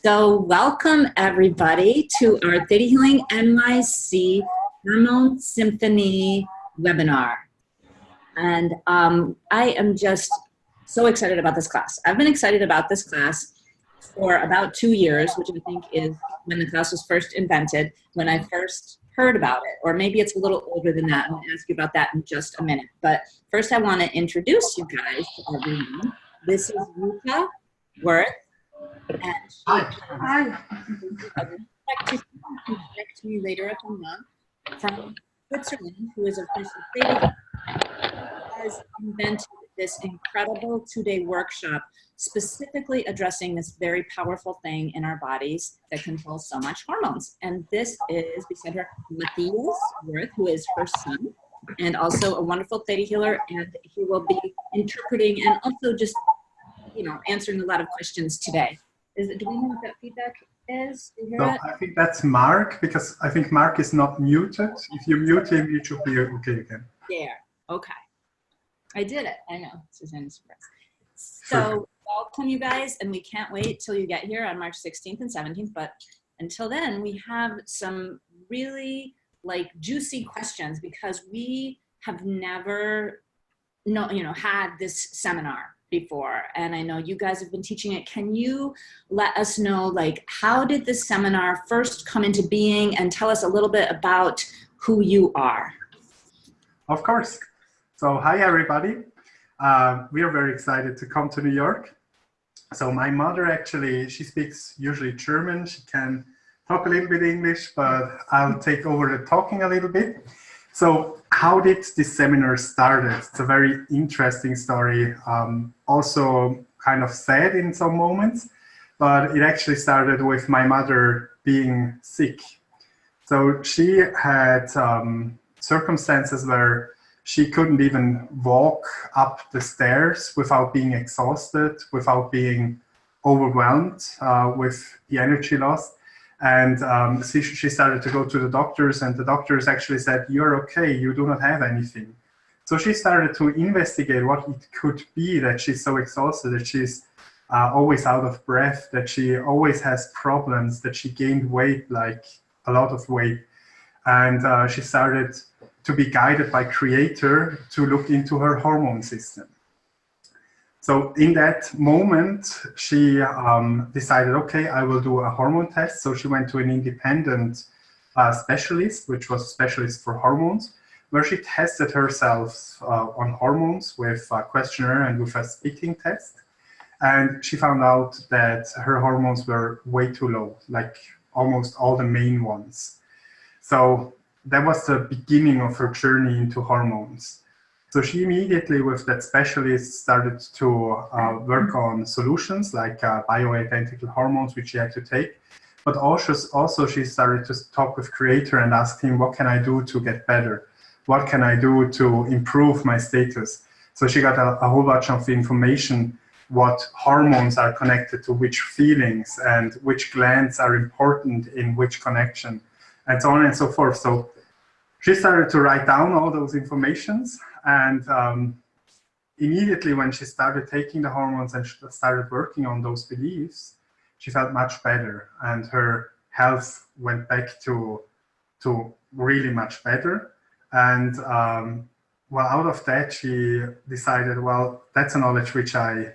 So welcome everybody to our Theta Healing NYC Hormone Symphony webinar. And I am just so excited about this class. I've been excited about this class for about 2 years, which I think is when the class was first invented, when I first heard about it, or maybe it's a little older than that. I'll ask you about that in just a minute. But first I want to introduce you guys to everyone. This is Yuta Worth. And Hi. I'd like to connect to me later if I'm not, from Switzerland, who is of course has invented this incredible 2-day workshop specifically addressing this very powerful thing in our bodies that controls so much hormones. And this is, beside her, Matthias Worth, who is her son, and also a wonderful theta healer, and he will be interpreting and also just, answering a lot of questions today. Do we know what that feedback is? Do you hear it? I think that's Mark, because I think Mark is not muted. If you mute him, you should be okay again. There. Okay. I did it. I know. Suzanne's surprised. So welcome you guys, and we can't wait till you get here on March 16th and 17th. But until then, we have some really juicy questions because we have never had this seminar before, and I know you guys have been teaching it. Can you let us know, how did this seminar first come into being, and tell us a little bit about who you are? Of course. So hi everybody. We are very excited to come to New York. So my mother actually, she speaks usually German. She can talk a little bit English, but I'll take over the talking a little bit. So how did this seminar start? It's a very interesting story, also kind of sad in some moments, but it actually started with my mother being sick. So she had circumstances where she couldn't even walk up the stairs without being exhausted, without being overwhelmed with the energy loss. And she started to go to the doctors, and the doctors actually said, "You're okay, you do not have anything." So she started to investigate what it could be that she's so exhausted, that she's always out of breath, that she always has problems, that she gained weight, like a lot of weight. And she started to be guided by Creator to look into her hormone system. So in that moment, she decided, okay, I will do a hormone test. So she went to an independent specialist, which was a specialist for hormones, where she tested herself on hormones with a questionnaire and with a spitting test. And she found out that her hormones were way too low, like almost all the main ones. So that was the beginning of her journey into hormones. So she immediately, with that specialist, started to work on solutions like bioidentical hormones, which she had to take. But also she started to talk with Creator and ask him, what can I do to get better? What can I do to improve my status? So she got a whole bunch of information, what hormones are connected to which feelings and which glands are important in which connection, and so on and so forth. So she started to write down all those informations, and immediately when she started taking the hormones and started working on those beliefs, she felt much better, and her health went back to really much better. And well, out of that, she decided, well, that's a knowledge which I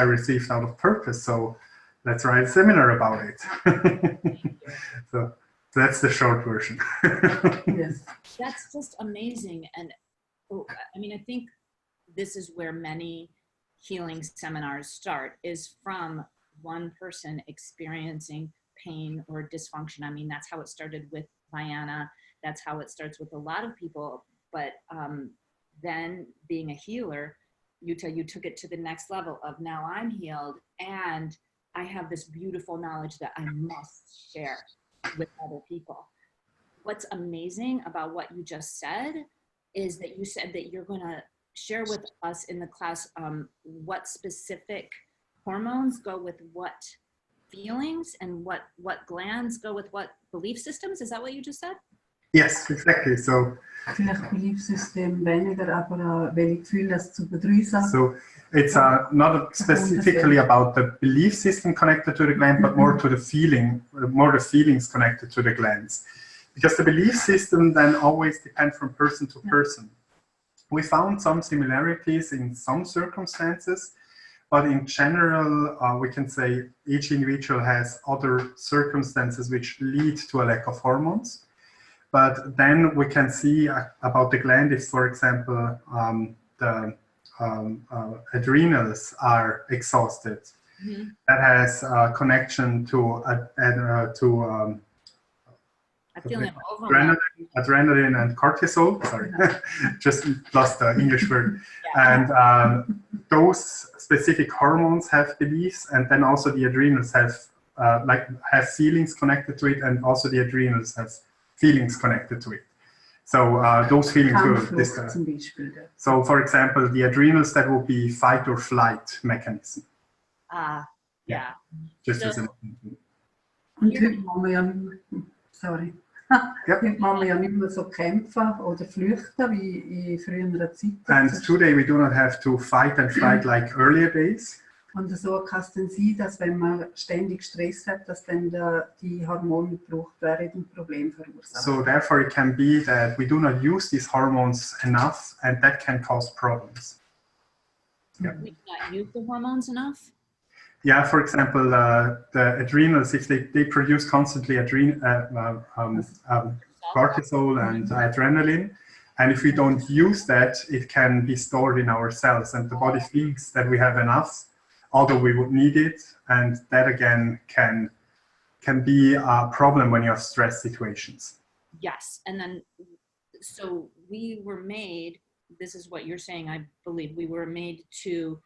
received out of purpose, so let's write a seminar about it. So that's the short version. Yes. That's just amazing. And I think this is where many healing seminars start, is from one person experiencing pain or dysfunction. I mean, that's how it started with Diana. That's how it starts with a lot of people. But then being a healer, you took it to the next level of, now I'm healed and I have this beautiful knowledge that I must share with other people. What's amazing about what you just said is that you said that you're going to share with us in the class what specific hormones go with what feelings, and what glands go with what belief systems. Is that what you just said? Yes, exactly. So Vielleicht Beliefssystem weniger, aber welche Gefühle das zu bedrüsen. So it's not specifically about the belief system connected to the gland, but more to the feeling, more the feelings connected to the glands. Because the belief system then always depends from person to person. We found some similarities in some circumstances, but in general, we can say each individual has other circumstances which lead to a lack of hormones. But then we can see about the gland if, for example, the adrenals are exhausted. Mm-hmm. That has a connection to I feel an overwhelm. adrenaline and cortisol. Sorry, just lost the English word. Yeah. And those specific hormones have beliefs, and then also the adrenals have feelings connected to it, and also the adrenals have feelings connected to it. So those feelings will So for example, the adrenals, that will be fight or flight mechanism. Yeah. Just so, as an Und heute machen wir ja, sorry. Heute machen wir ja nicht mehr so kämpfen oder flüchten wie in früheren Zeiten. And today we do not have to fight and flight like earlier days. Und so kann es dann sein, dass wenn man ständig Stress hat, dass dann die Hormone gebraucht werden und ein Problem verursachen. So therefore it can be that we do not use these hormones enough, and that can cause problems. We do not use the hormones enough? Yeah, for example, the adrenals, if they produce constantly cortisol and adrenaline, and if we don't use that, it can be stored in our cells, and the body thinks that we have enough, although we would need it, and that again can be a problem when you have stress situations. Yes, and then, so we were made, this is what you're saying, I believe, we were made to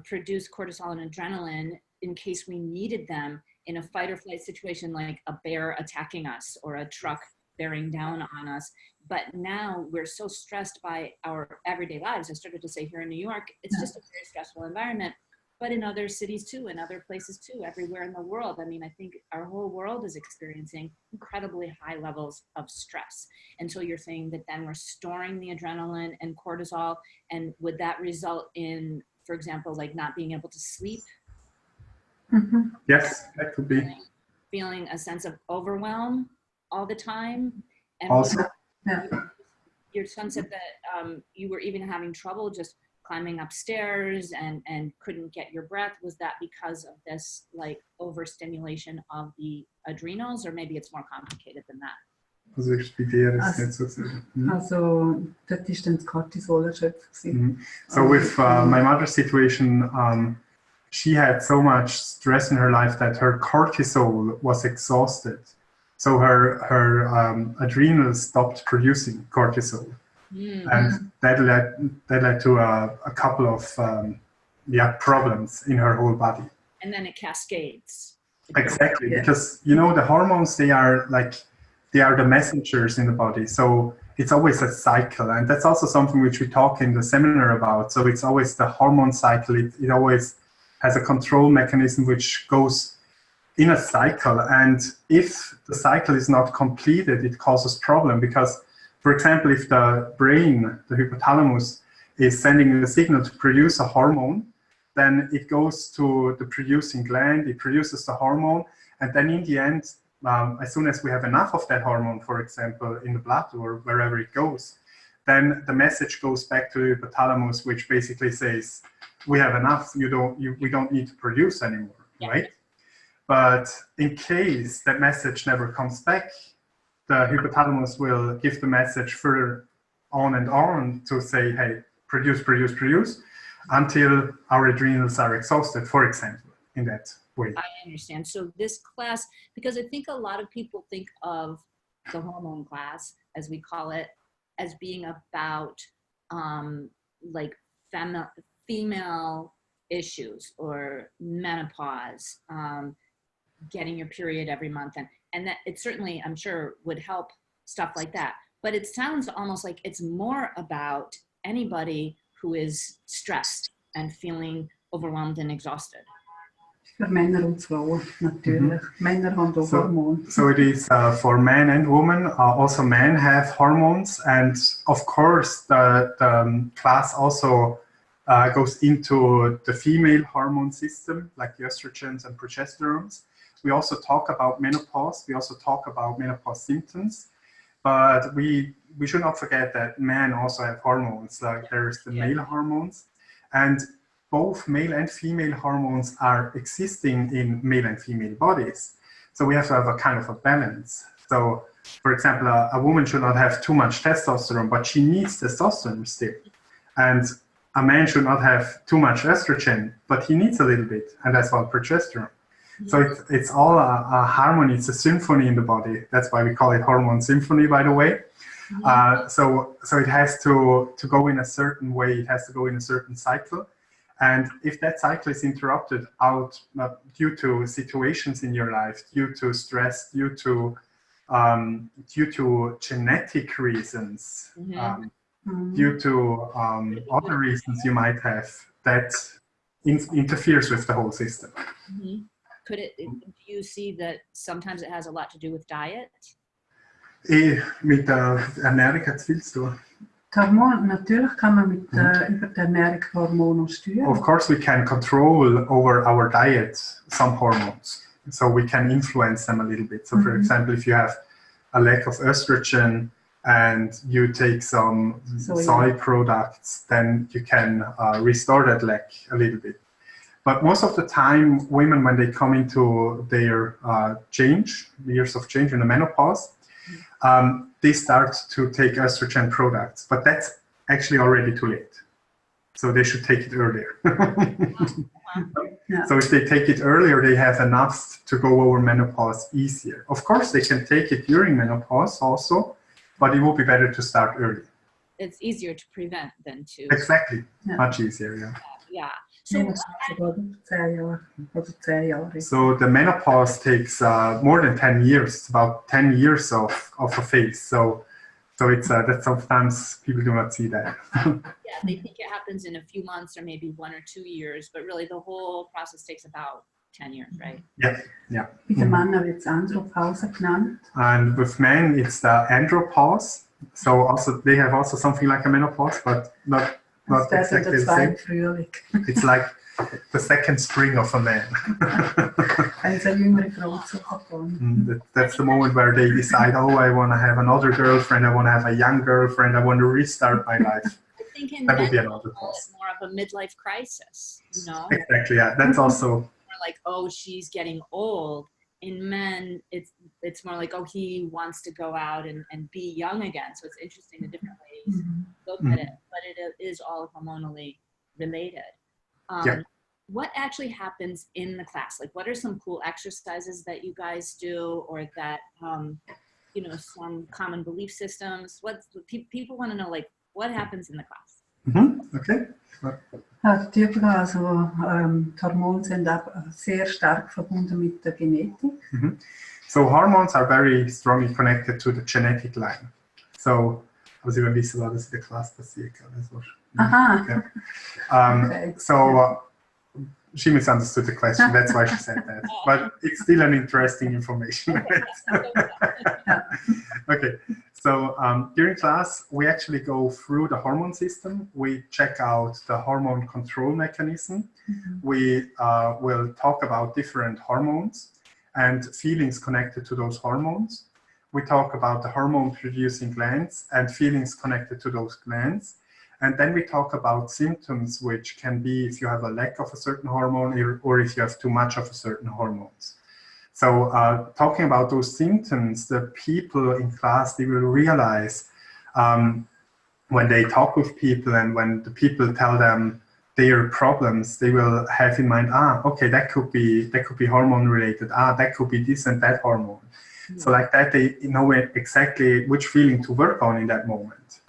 produce cortisol and adrenaline in case we needed them in a fight or flight situation, like a bear attacking us or a truck bearing down on us. But now we're so stressed by our everyday lives. I started to say here in New York, it's just a very stressful environment, but in other cities too, in other places too, everywhere in the world. I mean, I think our whole world is experiencing incredibly high levels of stress. And so you're saying that then we're storing the adrenaline and cortisol, and would that result in, for example, like not being able to sleep? Mm-hmm. Yes, that could be. Feeling a sense of overwhelm all the time. And Also, your son said that you were even having trouble just climbing upstairs and couldn't get your breath. Was that because of this like overstimulation of the adrenals, or maybe it's more complicated than that? Also ich studiere es nicht so sehr. Also dort ist dann das Cortisol erschöpft. So with my mother's situation, she had so much stress in her life that her cortisol was exhausted. So her adrenals stopped producing cortisol. And that led to a couple of problems in her whole body. And then it cascades. Exactly, because you know the hormones, they are the messengers in the body. So it's always a cycle, and that's also something which we talk in the seminar about. So it's always the hormone cycle. It always has a control mechanism which goes in a cycle, and if the cycle is not completed, it causes problem. Because, for example, if the brain, the hypothalamus, is sending a signal to produce a hormone, then it goes to the producing gland, it produces the hormone, and then in the end, as soon as we have enough of that hormone, for example, in the blood or wherever it goes, then the message goes back to the hypothalamus, which basically says, we have enough, we don't need to produce anymore, right? But in case that message never comes back, the hypothalamus will give the message further on and on to say, hey, produce, until our adrenals are exhausted, for example, in that way. I understand. So this class, because I think a lot of people think of the hormone class, as we call it, as being about like female issues or menopause, getting your period every month. And that it certainly, I'm sure, would help stuff like that. But it sounds almost like it's more about anybody who is stressed and feeling overwhelmed and exhausted. Für Männer und Frauen, natürlich. Männer haben auch Hormone. So it is for men and women. Also men have hormones. And of course, the class also goes into the female hormone system, like the estrogens and progesterones. We also talk about menopause. We also talk about menopause symptoms. But we should not forget that men also have hormones. Like there's the male hormones. And both male and female hormones are existing in male and female bodies. So we have to have a kind of a balance. So, for example, a woman should not have too much testosterone, but she needs testosterone still. And a man should not have too much estrogen, but he needs a little bit, and that's called progesterone. So it's all a harmony, it's a symphony in the body. That's why we call it hormone symphony, by the way. So it has to go in a certain way, it has to go in a certain cycle. And if that cycle is interrupted due to situations in your life, due to stress, due to genetic reasons, due to other reasons you might have, that interferes with the whole system. Do you see that sometimes it has a lot to do with diet? Mit der Ernährung hat es viel zu tun. Natürlich kann man mit über die Ernährung Hormone steuern. Of course, we can control over our diet some hormones, so we can influence them a little bit. So, for example, if you have a lack of estrogen and you take some soy products, then you can restore that lack a little bit. But most of the time, women, when they come into their years of change in the menopause, they start to take estrogen products, but that's actually already too late. So they should take it earlier. So if they take it earlier, they have enough to go over menopause easier. Of course, they can take it during menopause also, but it will be better to start early. It's easier to prevent than to... Exactly, much easier, yeah. So the menopause takes more than 10 years, about 10 years of a phase. So it's that sometimes people do not see that. Yeah, they think it happens in a few months or maybe 1 or 2 years, but really the whole process takes about 10 years, right? Yeah. Bei den Männern wird es Andropause genannt. And with men, it's the andropause. So also they have also something like a menopause, but not exactly the same. It's like the second spring of a man. That's the moment where they decide, oh, I want to have another girlfriend, I want to have a young girlfriend, I want to restart my life. I think in that would be men, another cause. it's more of a midlife crisis, you know? Exactly, yeah. That's also... More like, oh, she's getting old. In men, it's more like, oh, he wants to go out and be young again. So it's interesting the different ways to look at it, but it is all hormonally related. What actually happens in the class? Like, what are some cool exercises that you guys do, or that, you know, some common belief systems? People want to know, like, what happens in the class? Okay. Die Hormone sind auch sehr stark verbunden mit der Genetik. So hormones are very strongly connected to the genetic line. So, also wenn wissen, was in der Klasse passiert. So she misunderstood the question. That's why she said that. But it's still an interesting information. Okay. So during class, we actually go through the hormone system. We check out the hormone control mechanism. We will talk about different hormones and feelings connected to those hormones. We talk about the hormone-producing glands and feelings connected to those glands. And then we talk about symptoms, which can be if you have a lack of a certain hormone or if you have too much of a certain hormones. So talking about those symptoms, the people in class, they will realize when they talk with people and when the people tell them their problems, they will have in mind, okay, that could be hormone related. That could be this and that hormone. So like that, they know exactly which feeling to work on in that moment.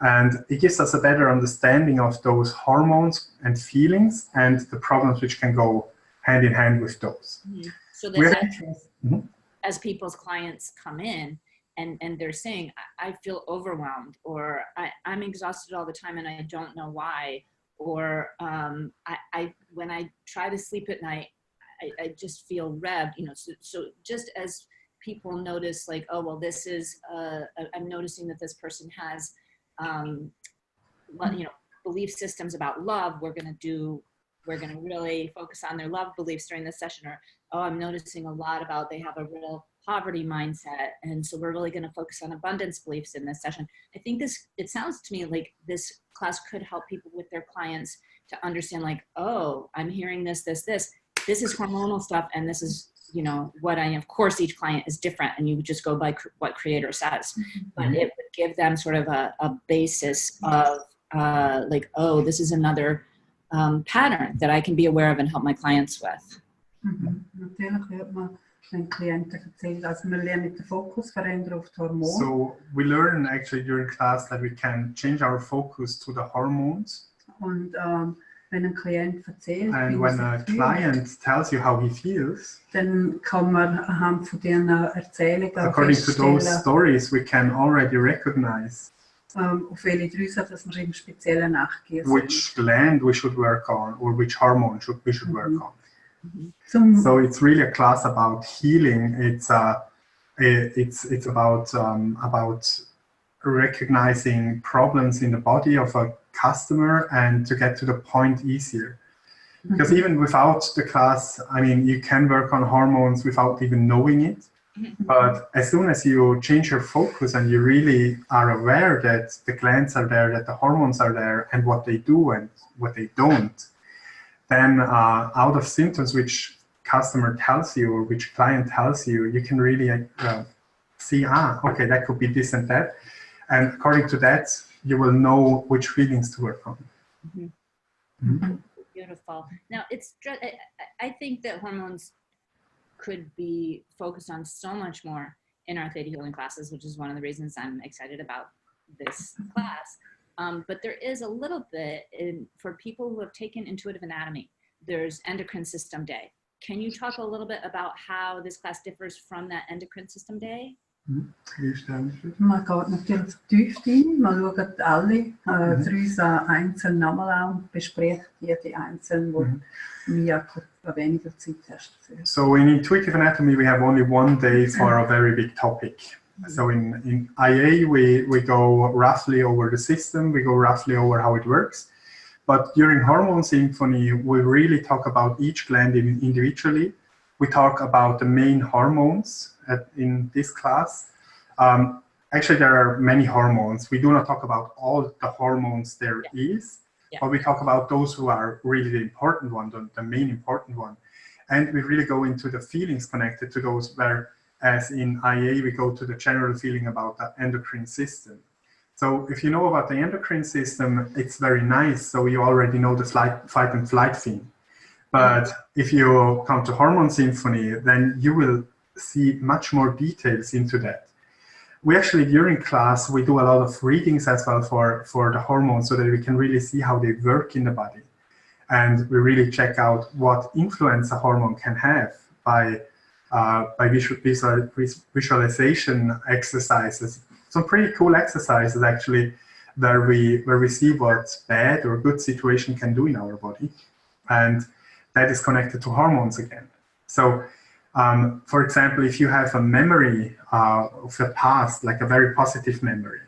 And it gives us a better understanding of those hormones and feelings and the problems which can go hand in hand with those. So that as people's clients come in and they're saying, I feel overwhelmed, or I'm exhausted all the time and I don't know why, or when I try to sleep at night, I just feel revved, you know, so just as people notice like, oh, well, this is, I'm noticing that this person has, you know, belief systems about love. We're going to really focus on their love beliefs during this session. Or, oh, I'm noticing a lot about they have a real poverty mindset. And so we're really going to focus on abundance beliefs in this session. I think it sounds to me like this class could help people with their clients to understand like, oh, I'm hearing this is hormonal stuff. And this is, you know, of course, each client is different and you just go by what creator says, but it would give them sort of a basis of like, oh, this is another pattern that I can be aware of and help my clients with. Natürlich hört man den Klienten erzählen, also wir lernen den Fokus verändern auf die Hormone. So we learn actually during class that we can change our focus to the hormones. Und wenn ein Klient erzählt, and when a client tells you how he feels, dann kann man anhand von diesen Erzählungen according to those stories, we can already recognize auf welche Drüse, dass wir im Speziellen nachgehen. Which gland we should work on, or which hormone we should work on. So it's really a class about healing. It's about recognizing problems in the body of a customer and to get to the point easier. Because even without the class, I mean, you can work on hormones without even knowing it. But as soon as you change your focus and you really are aware that the glands are there, that the hormones are there, and what they do and what they don't, then out of symptoms which customer tells you or which client tells you, you can really see, okay, that could be this and that. And according to that, you will know which feelings to work on. Beautiful. Now, I think that hormones could be focused on so much more in our theta healing classes, which is one of the reasons I'm excited about this class. But there is a little bit for people who have taken intuitive anatomy. There's endocrine system day. Can you talk a little bit about how this class differs from that endocrine system day? Man geht natürlich vertieft ein, man schaut alle Drüsen einzeln nochmal an und bespricht die einzeln, die Mia weniger Zeit hast. So in intuitive anatomy, we have only one day for a very big topic. So in IA, we go roughly over the system, we go roughly over how it works. But during Hormone Symphony, we really talk about each gland individually. We talk about the main hormones in this class. Actually, there are many hormones. We do not talk about all the hormones there is, but we talk about those who are really the important one, the main important one. And we really go into the feelings connected to those, whereas in IA, we go to the general feeling about the endocrine system. So if you know about the endocrine system, it's very nice. So you already know the fight and flight theme. But if you come to Hormone Symphony, then you will see much more details into that. We actually, during class, we do a lot of readings as well for the hormones so that we can really see how they work in the body. And we really check out what influence a hormone can have by visualization exercises. Some pretty cool exercises actually where we see what bad or good situation can do in our body. And that is connected to hormones again. So, for example, if you have a memory of the past, like a very positive memory,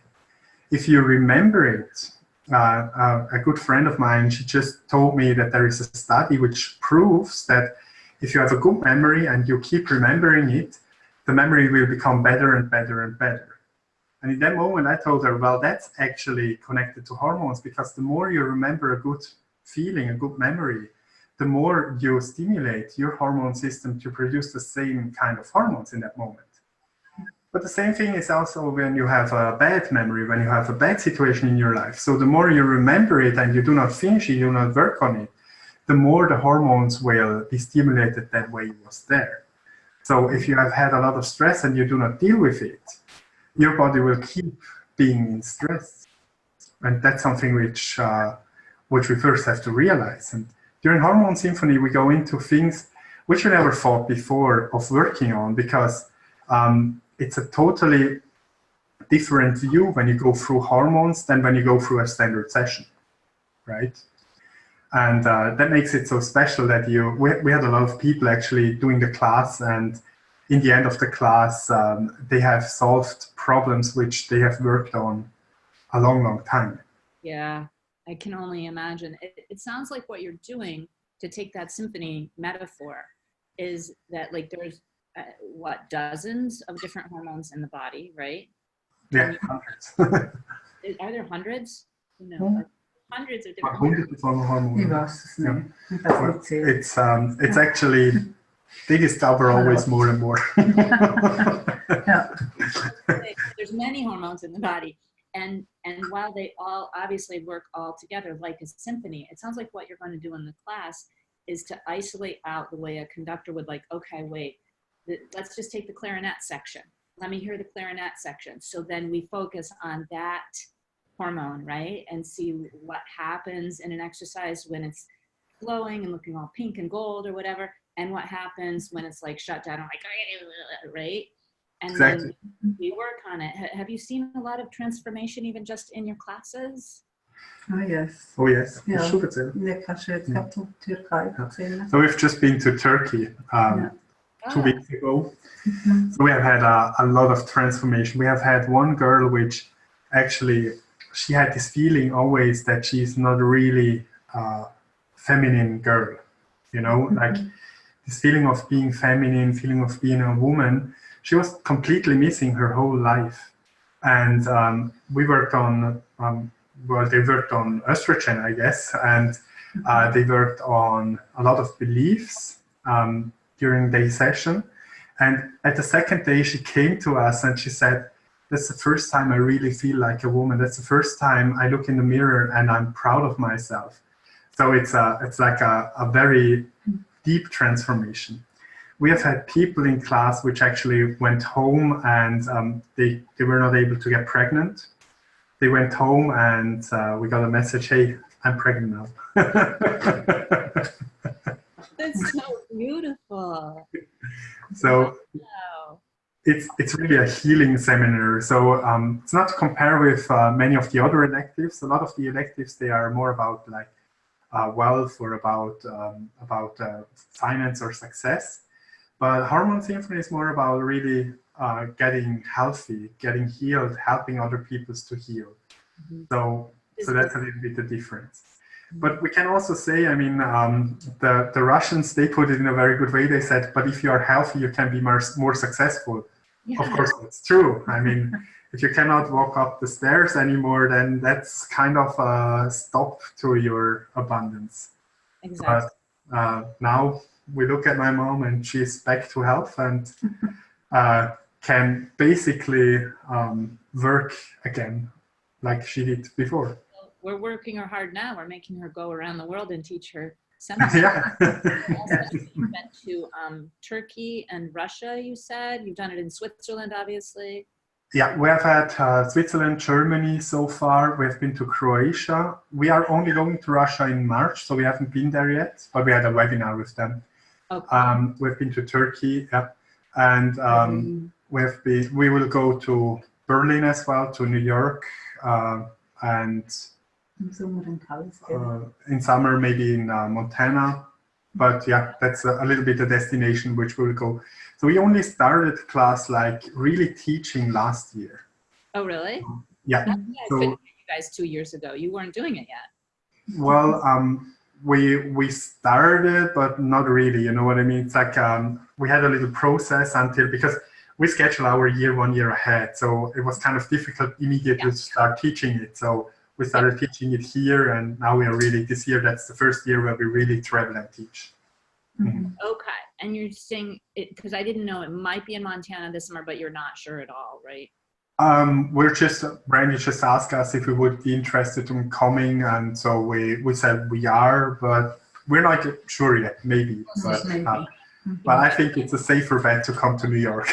if you remember it, a good friend of mine, she just told me that there is a study which proves that if you have a good memory and you keep remembering it, the memory will become better and better and better. And in that moment, I told her, well, that's actually connected to hormones, because the more you remember a good feeling, a good memory, the more you stimulate your hormone system to produce the same kind of hormones in that moment. But the same thing is also when you have a bad memory, when you have a bad situation in your life. So the more you remember it and you do not finish it, you do not work on it, the more the hormones will be stimulated that way it was there. So if you have had a lot of stress and you do not deal with it, your body will keep being in stress. And that's something which we first have to realize. And during Hormone Symphony, we go into things which we never thought before of working on, because it's a totally different view when you go through hormones than when you go through a standard session, right? And that makes it so special that we had a lot of people actually doing the class, and in the end of the class, they have solved problems which they have worked on a long, long time. Yeah, I can only imagine. It sounds like what you're doing, to take that symphony metaphor, is that like there's what, dozens of different hormones in the body, right? Yeah, hundreds. Are there hundreds? No, Yeah. hundreds of different Hundreds of hormones. Ich weiß es Yeah. nicht. Ich weiß nicht zählen. It's actually, they discover always more and more. Ja. There's many hormones in the body, and while they all obviously work all together like a symphony, it sounds like what you're going to do in the class is to isolate out the way a conductor would, like, okay, wait, let's just take the clarinet section. Let me hear the clarinet section. So then we focus on that hormone, right? And see what happens in an exercise when it's flowing and looking all pink and gold or whatever, and what happens when it's like shut down, like, right? And Exactly. then we work on it. Have you seen a lot of transformation even just in your classes? Oh, yes. Oh yes, Ja. Schon erzählen. Ne, kannst du jetzt gerade von Türkei erzählen? So we've just been to Turkey 2 weeks ago. So we have had a lot of transformation. We have had one girl which actually, she had this feeling always that she's not really a feminine girl, you know, like this feeling of being feminine, feeling of being a woman. She was completely missing her whole life. And we worked on, well, they worked on estrogen, I guess, and they worked on a lot of beliefs during the session. And at the second day, she came to us and she said, that's the first time I really feel like a woman. That's the first time I look in the mirror and I'm proud of myself. So it's like a very deep transformation. We have had people in class which actually went home and they were not able to get pregnant. They went home and we got a message, hey, I'm pregnant now. That's so beautiful. So Wow. it's really a healing seminar. So it's not to compare with many of the other electives. A lot of the electives, they are more about like wealth or about finance or success. But Hormone Symphony is more about really getting healthy, getting healed, helping other people to heal. Mm-hmm. So that's a little bit the difference. But we can also say, I mean, the Russians, they put it in a very good way. They said, but if you are healthy, you can be more successful. Yeah. Of course, that's true. I mean, if you cannot walk up the stairs anymore, then that's kind of a stop to your abundance. Exactly. But now we look at my mom and she's back to health and can basically work again like she did before. We're working her hard now. We're making her go around the world and teach her semester. Yeah. You've been to Turkey and Russia, you said. You've done it in Switzerland, obviously. Yeah, we have had Switzerland, Germany so far. We have been to Croatia. We are only going to Russia in March, so we haven't been there yet, but we had a webinar with them. Okay. We've been to Turkey, yeah. And we will go to Berlin as well, to New York, and in summer maybe in Montana. But yeah, that's a little bit a destination which we'll go. So we only started class like really teaching last year. Oh, really? Yeah. I couldn't hear you guys 2 years ago. You weren't doing it yet. Well, we started, but not really. You know what I mean? It's like we had a little process because we schedule our year 1 year ahead. So it was kind of difficult immediately to start teaching it. So we started teaching it here, and now we are really, this year, that's the first year where we really travel and teach. Mm-hmm. Okay. And you're saying it, because I didn't know it might be in Montana this summer, but you're not sure at all, right? Brandy just asked us if we would be interested in coming, and so we said we are, but we're not sure yet, maybe. But I think it's a safer bet to come to New York.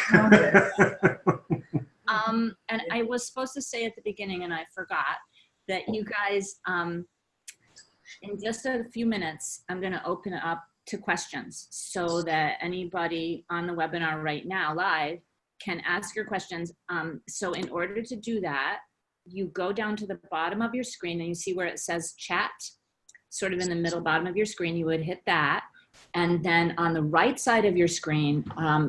And I was supposed to say at the beginning, and I forgot, that you guys, in just a few minutes, I'm going to open it up to questions so that anybody on the webinar right now live can ask your questions. So in order to do that, you go down to the bottom of your screen and you see where it says chat. sort of in the middle bottom of your screen. You would hit that. And then on the right side of your screen,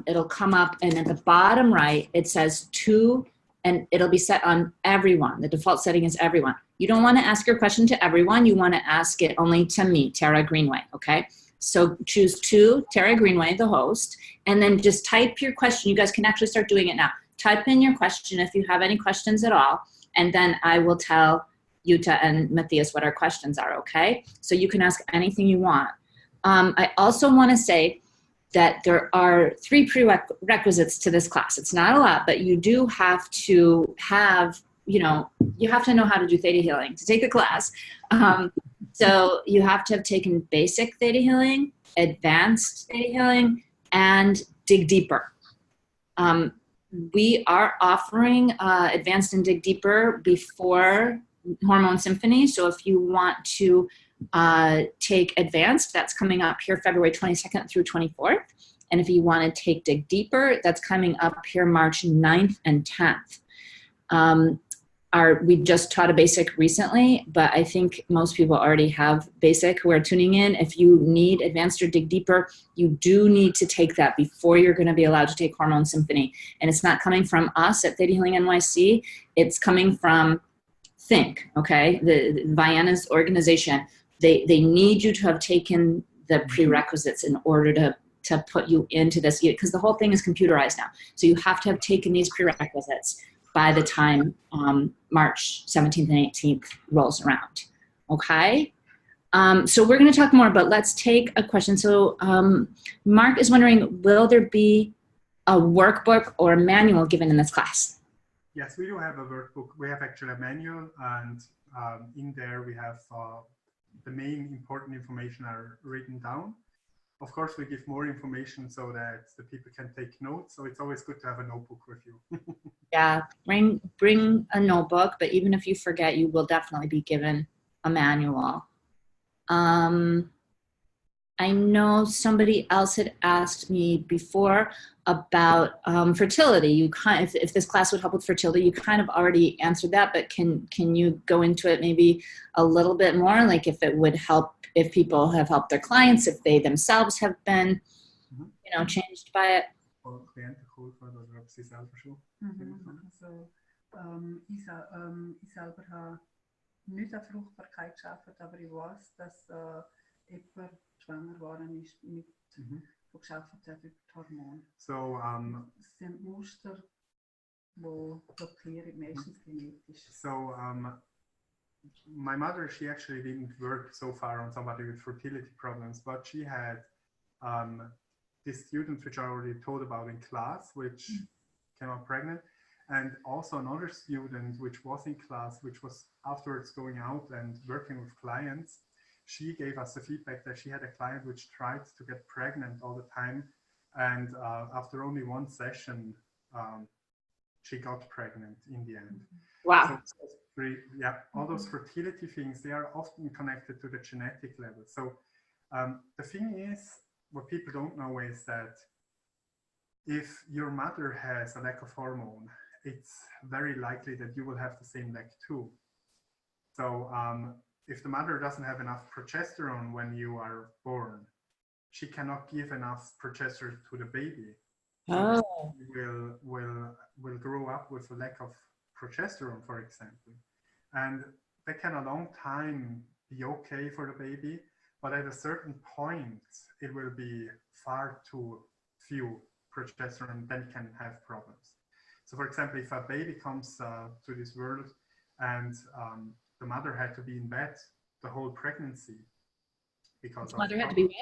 it'll come up, and at the bottom right, it says to, and it'll be set on everyone. The default setting is everyone. You don't want to ask your question to everyone. You want to ask it only to me, Tara Greenway, okay? So choose to Tara Greenway, the host, and then just type your question. You guys can actually start doing it now. Type in your question if you have any questions at all, and then I will tell Jutta and Matthias what our questions are, okay? So you can ask anything you want. I also want to say that there are 3 prerequisites to this class. It's not a lot, but you do have to have, you have to know how to do theta healing to take the class. So you have to have taken basic theta healing, advanced theta healing, and dig deeper. We are offering advanced and dig deeper before Hormone Symphony. So if you want to take advanced, that's coming up here February 22nd through 24th. And if you want to take dig deeper, that's coming up here March 9th and 10th. We just taught a basic recently, but I think most people already have basic who are tuning in. If you need advanced or dig deeper, you do need to take that before you're going to be allowed to take Hormone Symphony. And it's not coming from us at Theta Healing NYC. It's coming from Think, okay? The Vienna's organization. They need you to have taken the prerequisites in order to put you into this, because the whole thing is computerized now. So you have to have taken these prerequisites by the time March 17th and 18th rolls around, okay? So we're going to talk more, but let's take a question. So Mark is wondering, will there be a workbook or a manual given in this class? Yes, we do have a workbook. We have actually a manual, and in there we have the main important information are written down. Of course, we give more information so that the people can take notes. So it's always good to have a notebook with you. Yeah, bring a notebook, but even if you forget, you will definitely be given a manual. I know somebody else had asked me before about fertility. If this class would help with fertility, you kind of already answered that, but can you go into it maybe a little bit more? Like if it would help, if people have helped their clients, if they themselves have been, changed by it. Ich selber habe nicht an Fruchtbarkeit gearbeitet, aber ich weiß, dass jemand schwanger geworden ist mit geschafft hat über die Hormone. So, es sind Muster, die blockieren, meistens genetisch. So, my mother, she actually didn't work so far on somebody with fertility problems, but she had this student, which I already told about in class, which came out pregnant, and also another student which was in class, which was afterwards going out and working with clients. She gave us the feedback that she had a client which tried to get pregnant all the time, and after only one session, she got pregnant in the end. Wow. So, yeah, all those fertility things, they are often connected to the genetic level. So the thing is, what people don't know is that if your mother has a lack of hormone, it's very likely that you will have the same lack too. So if the mother doesn't have enough progesterone when you are born, she cannot give enough progesterone to the baby. So will grow up with a lack of progesterone, for example. And that can a long time be okay for the baby, but at a certain point, it will be far too few progesterone, then can have problems. So for example, if a baby comes to this world and the mother had to be in bed the whole pregnancy because mother had to be what?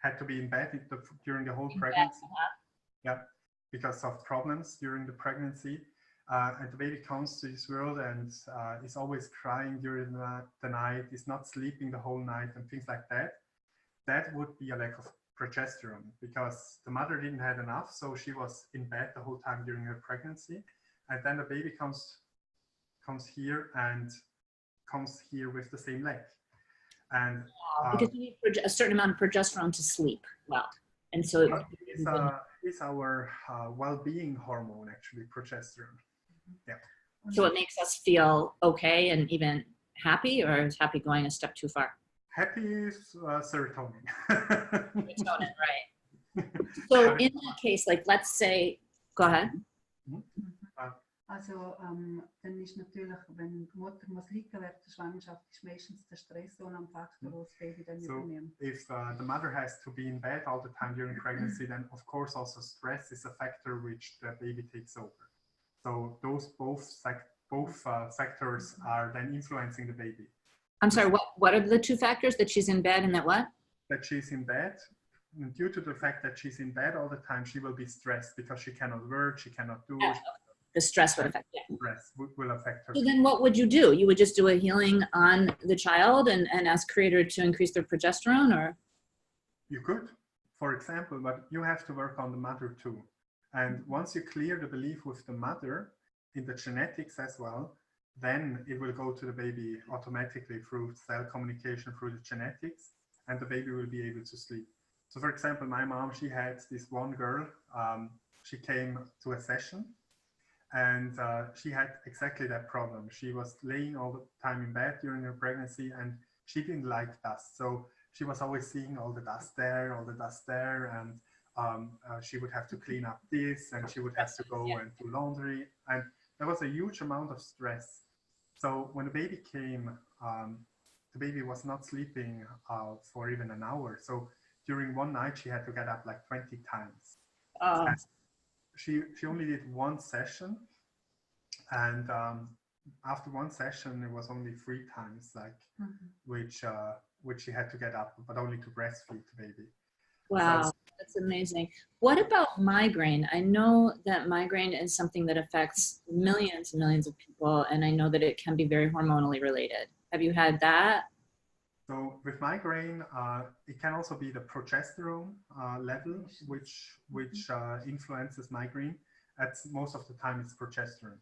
Had to be in bed during the whole pregnancy. Yeah, because of problems during the pregnancy. And the baby comes to this world and is always crying during the night, is not sleeping the whole night and things like that. That would be a lack of progesterone because the mother didn't have enough, so she was in bed the whole time during her pregnancy. And then the baby comes here with the same leg. And because you need a certain amount of progesterone to sleep well. And so it's our well-being hormone, actually, progesterone. Yeah. So it makes us feel okay and even happy, or is happy going a step too far? happy serotonin. Serotonin, right. So in that case, like, let's say, go ahead. Also, dann ist natürlich, wenn die Mutter muss liegen während der Schwangerschaft, ist meistens der Stress so ein Faktor, der das Baby dann übernimmt. If the mother has to be in bed all the time during pregnancy, then of course also stress is a factor which the baby takes over. So those both factors are then influencing the baby. I'm sorry, what are the two factors? That she's in bed and that what? That she's in bed. And due to the fact that she's in bed all the time, she will be stressed because she cannot work, she cannot do. Yeah, the stress would affect it. Stress will affect her. So then what would you do? You would just do a healing on the child and ask Creator to increase their progesterone, or? You could, for example, but you have to work on the mother too. And once you clear the belief with the mother, in the genetics as well, then it will go to the baby automatically through cell communication, through the genetics, and the baby will be able to sleep. So for example, my mom, she had this one girl, she came to a session, and she had exactly that problem. She was laying all the time in bed during her pregnancy, and she didn't like dust. So she was always seeing all the dust there, and she would have to clean up this, and she would have to go and do laundry. And there was a huge amount of stress. So when the baby came, the baby was not sleeping for even an hour. So during one night, she had to get up like 20 times. She only did one session, and after one session, it was only 3 times, like which she had to get up, but only to breastfeed the baby. Wow, So, that's amazing. What about migraine? I know that migraine is something that affects millions and millions of people, and I know that it can be very hormonally related. Have you had that? So with migraine, it can also be the progesterone level, which influences migraine. Most of the time, it's progesterone.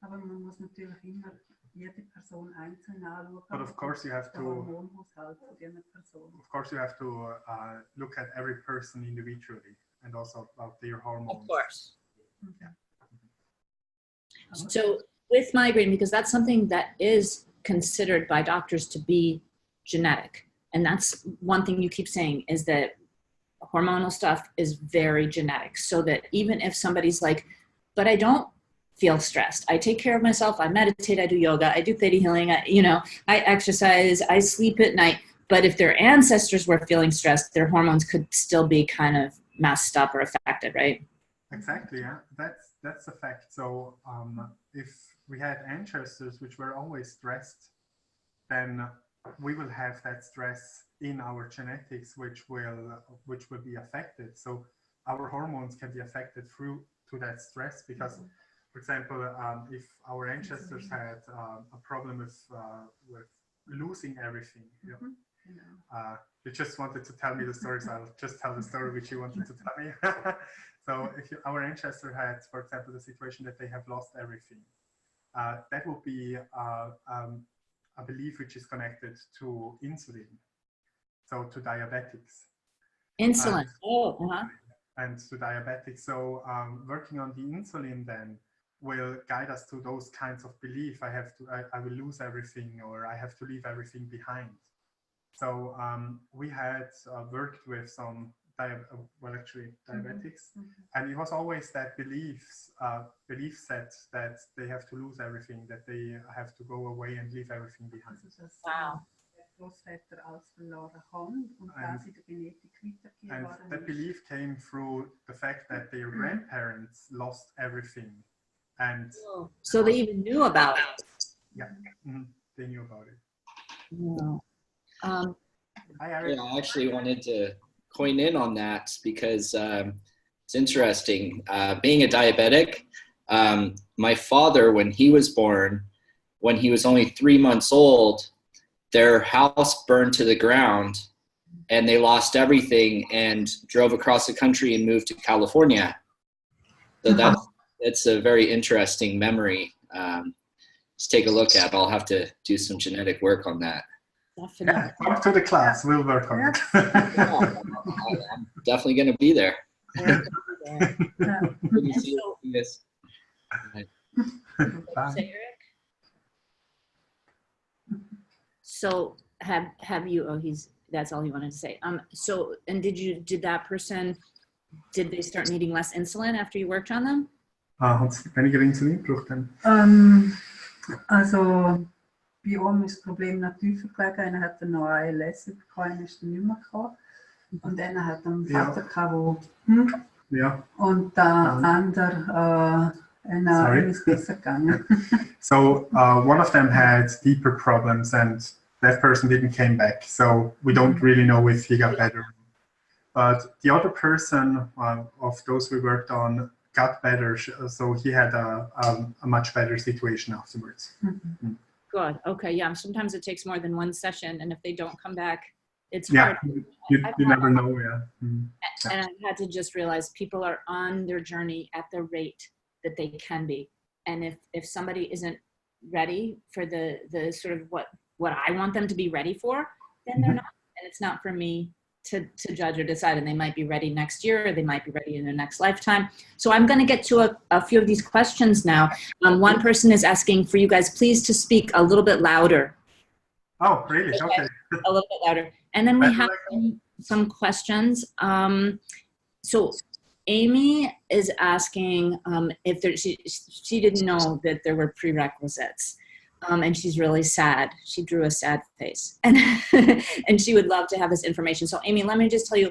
Aber man muss natürlich immer jede Person einzeln anschauen. But of course, you have Der to. Hormonhaushalt von dieser Person. Of course, you have to look at every person individually and also about their hormones. Of course. Yeah. So with migraine, because that's something that is considered by doctors to be genetic. And that's one thing you keep saying, is that hormonal stuff is very genetic. So that even if somebody's like, but I don't feel stressed, I take care of myself, I meditate, I do yoga, I do theta healing, I exercise, I sleep at night. But if their ancestors were feeling stressed, their hormones could still be kind of messed up or affected, right? Exactly, yeah, that's a fact. So if we had ancestors which were always stressed, then we will have that stress in our genetics, which will be affected. So our hormones can be affected through to that stress because, for example, if our ancestors had a problem with losing everything, you just wanted to tell me the story, so I'll just tell the story which you wanted to tell me. So if our ancestor had, for example, the situation that they have lost everything, that would be a belief which is connected to insulin, so to diabetics. Insulin. And to diabetics. So working on the insulin then will guide us to those kinds of belief. I will lose everything, or I have to leave everything behind. So we had worked with some diabetics, and it was always that belief set that they have to lose everything, that they have to go away and leave everything behind. Wow. And that belief came through the fact that their grandparents lost everything, and so they even knew about it. Yeah, they knew about it. Wow. I actually wanted to coin in on that because it's interesting. Being a diabetic, my father, when he was born, when he was only 3 months old, their house burned to the ground and they lost everything and drove across the country and moved to California. So that's a very interesting memory. Just take a look at. I'll have to do some genetic work on that. Definitely. Yeah, come to the class. We'll work on it. I'm definitely going to be there. So have you, oh, that's all he wanted to say. So, and did that person, did they start needing less insulin after you worked on them? Hat es weniger Insulin gebraucht dann? Also bei ihm ist das Problem noch tiefer gelegen. Einer hat noch ALS bekommen, einer ist dann nicht mehr gekommen. Und einer hat einen Vater gehabt, der Ja. und der andere einem ist besser gegangen. So one of them had deeper problems and that person didn't came back. So we don't really know if he got better. But the other person of those we worked on got better. So he had a much better situation afterwards. Mm-hmm. Good. Okay. Yeah. Sometimes it takes more than one session. And if they don't come back, it's Yeah, hard. you never know. Yeah. And I had to just realize people are on their journey at the rate that they can be. And if somebody isn't ready for the sort of what I want them to be ready for, then they're not. And it's not for me to judge or decide. And they might be ready next year, or they might be ready in their next lifetime. So I'm going to get to a few of these questions now. One person is asking for you guys, please, to speak a little bit louder. Oh, really? Okay. A little bit louder. And then we have some questions. So Amy is asking if there, she didn't know that there were prerequisites. And she's really sad. She drew a sad face. And, and she would love to have this information. So Amy, let me just tell you,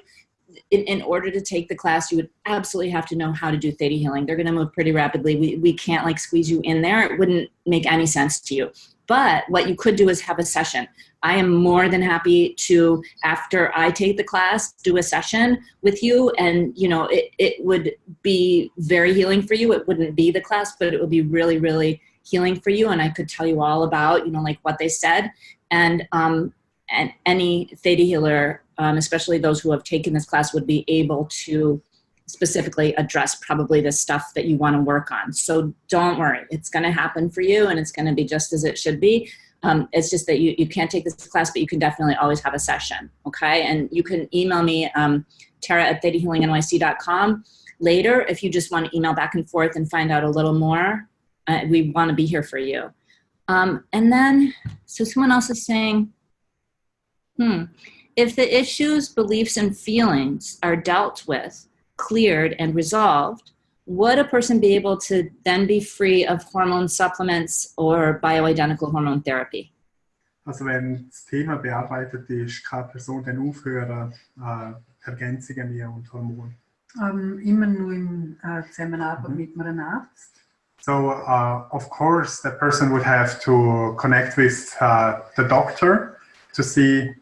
in order to take the class, you would absolutely have to know how to do theta healing. They're going to move pretty rapidly. We can't like squeeze you in there. It wouldn't make any sense to you. But what you could do is have a session. I am more than happy to, after I take the class, do a session with you. And, you know, it would be very healing for you. It wouldn't be the class, but it would be really, really healing for you. And I could tell you all about, you know, like what they said. And any theta healer, especially those who have taken this class, would be able to specifically address probably the stuff that you want to work on. So don't worry, it's going to happen for you, and it's going to be just as it should be. It's just that you can't take this class, but you can definitely always have a session, okay? And you can email me, Tara@thetahealingnyc.com later if you just want to email back and forth and find out a little more. We want to be here for you. And then, so someone else is saying, if the issues, beliefs, and feelings are dealt with, cleared, and resolved, would a person be able to then be free of hormone supplements or bioidentical hormone therapy? Also wenn das Thema bearbeitet ist, kann die Person dann aufhören, Ergänzungen nehmen und Hormone. Immer nur in Zusammenarbeit mit einem Arzt. So, of course, the person would have to connect with the doctor to see